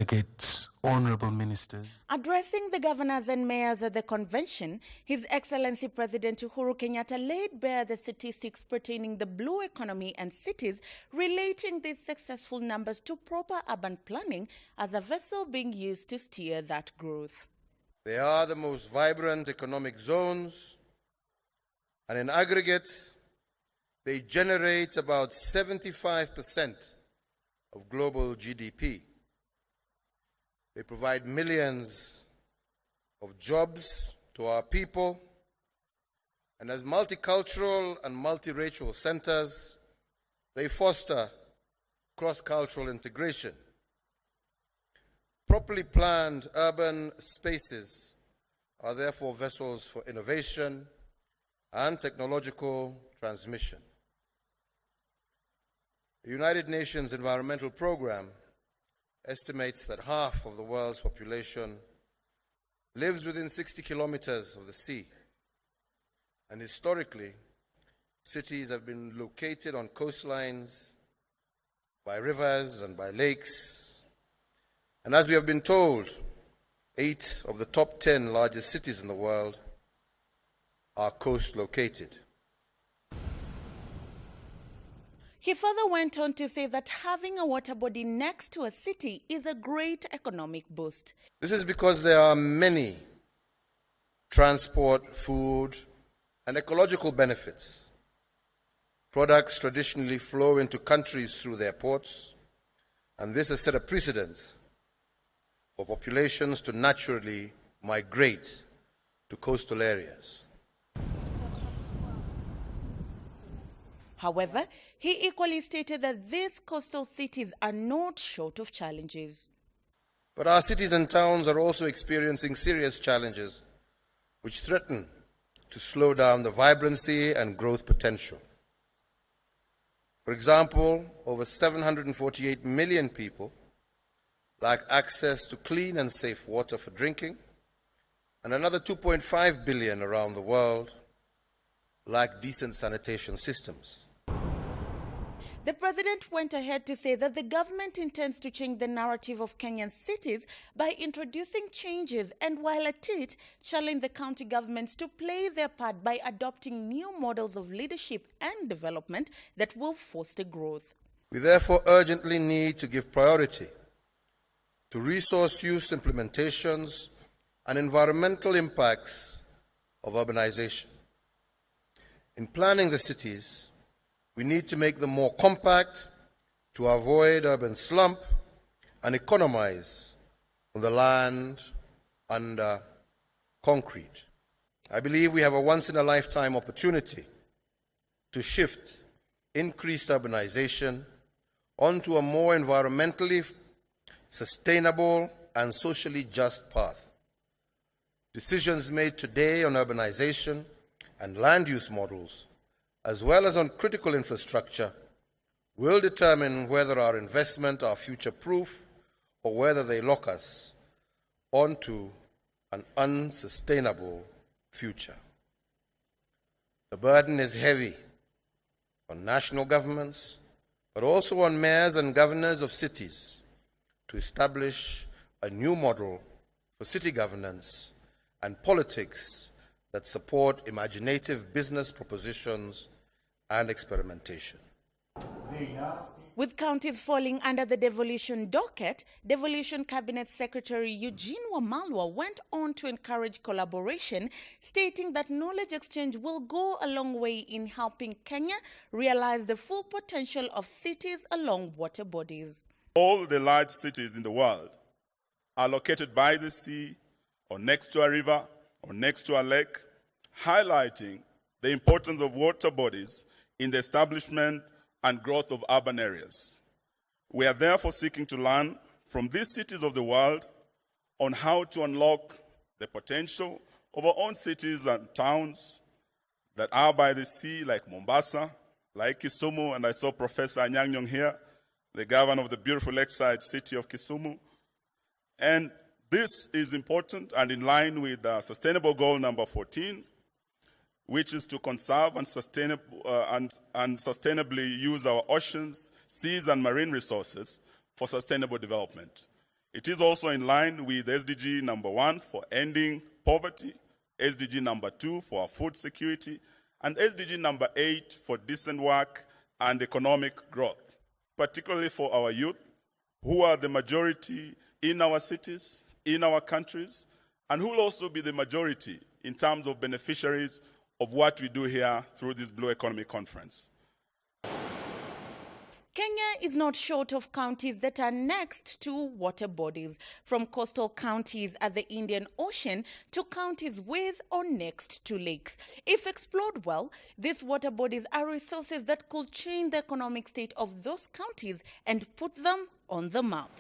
delegates, honorable ministers. Addressing the governors and mayors at the convention, His Excellency President Uhuru Kenyatta laid bare the statistics pertaining the blue economy and cities, relating these successful numbers to proper urban planning as a vessel being used to steer that growth. They are the most vibrant economic zones, and in aggregate, they generate about 75% of global GDP. They provide millions of jobs to our people, and as multicultural and multiracial centers, they foster cross-cultural integration. Properly planned urban spaces are therefore vessels for innovation and technological transmission. The United Nations Environmental Programme estimates that half of the world's population lives within 60 kilometers of the sea. And historically, cities have been located on coastlines, by rivers and by lakes. And as we have been told, 8 of the top 10 largest cities in the world are coast located. He further went on to say that having a water body next to a city is a great economic boost. This is because there are many transport, food, and ecological benefits. Products traditionally flow into countries through their ports, and this has set a precedent for populations to naturally migrate to coastal areas. However, he equally stated that these coastal cities are not short of challenges. But our cities and towns are also experiencing serious challenges which threaten to slow down the vibrancy and growth potential. For example, over 748 million people lack access to clean and safe water for drinking, and another 2.5 billion around the world lack decent sanitation systems. The president went ahead to say that the government intends to change the narrative of Kenyan cities by introducing changes, and while at it, challenged the county governments to play their part by adopting new models of leadership and development that will foster growth. We therefore urgently need to give priority to resource use implementations and environmental impacts of urbanization. In planning the cities, we need to make them more compact to avoid urban slump and economize on the land under concrete. I believe we have a once-in-a-lifetime opportunity to shift increased urbanization onto a more environmentally sustainable and socially just path. Decisions made today on urbanization and land use models, as well as on critical infrastructure, will determine whether our investments are future-proof or whether they lock us onto an unsustainable future. The burden is heavy on national governments, but also on mayors and governors of cities to establish a new model for city governance and politics that support imaginative business propositions and experimentation. With counties falling under the devolution docket, Devolution Cabinet Secretary Eugene Wamalwa went on to encourage collaboration, stating that knowledge exchange will go a long way in helping Kenya realize the full potential of cities along water bodies. All the large cities in the world are located by the sea or next to a river or next to a lake, highlighting the importance of water bodies in the establishment and growth of urban areas. We are therefore seeking to learn from these cities of the world on how to unlock the potential of our own cities and towns that are by the sea, like Mombasa, like Kisumu, and I saw Professor Anyang' Nyong'o here, the governor of the beautiful lakeside city of Kisumu. And this is important and in line with Sustainable Goal number 14, which is to conserve and sustainably use our oceans, seas, and marine resources for sustainable development. It is also in line with SDG number 1 for ending poverty, SDG number 2 for food security, and SDG number 8 for decent work and economic growth, particularly for our youth, who are the majority in our cities, in our countries, and who will also be the majority in terms of beneficiaries of what we do here through this Blue Economy Conference. Kenya is not short of counties that are next to water bodies, from coastal counties at the Indian Ocean to counties with or next to lakes. If explored well, these water bodies are resources that could change the economic state of those counties and put them on the map.